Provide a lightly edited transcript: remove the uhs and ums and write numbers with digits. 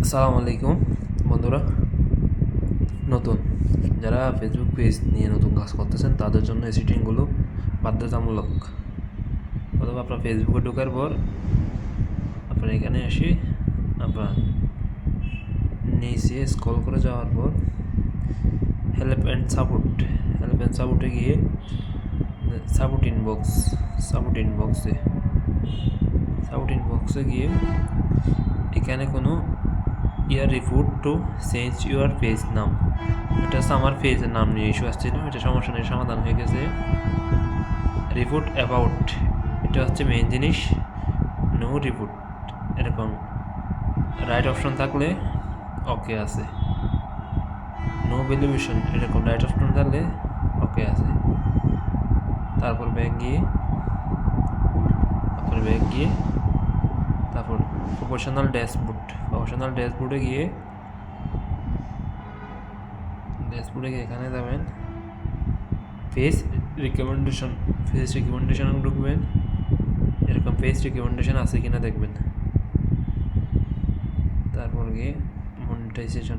আসসালামু আলাইকুম বন্ধুরা। নতুন যারা ফেসবুক পেজ নিয়ে নতুন কাজ করতেছেন তাদের জন্য এই সেটিংগুলো বাধ্যতামূলক। অথবা আপনার ফেসবুকে ঢোকার পর আপনার এখানে এসে আপনার নিচে স্ক্রল করে যাওয়ার পর হেল্প অ্যান্ড সাপোর্টে গিয়ে সাপোর্ট ইনবক্সে গিয়ে এখানে কোনো report to change your page নাম, এটা হচ্ছে আমার পেজের নাম নিয়ে ইস্যু আসছিল। এটা সমস্যা নিয়ে সমাধান হয়ে গেছে। রিপোর্ট অ্যাবাউট, এটা হচ্ছে মেইন জিনিস। নো রিপোর্ট, এরকম রাইট অপশন থাকলে ওকে আছে। নো ভ্যালুয়েশন, এরকম রাইট অপশন থাকলে ওকে আছে। তারপর ব্যাক গিয়ে তারপর প্রফেশনাল ড্যাশবোর্ডে গিয়ে এখানে যাবেন ফেস রিকমেন্ডেশন ঢুকবেন। এরকম ফেস রিকমেন্ডেশন আছে কিনা দেখবেন। তারপর গিয়ে মনিটাইজেশন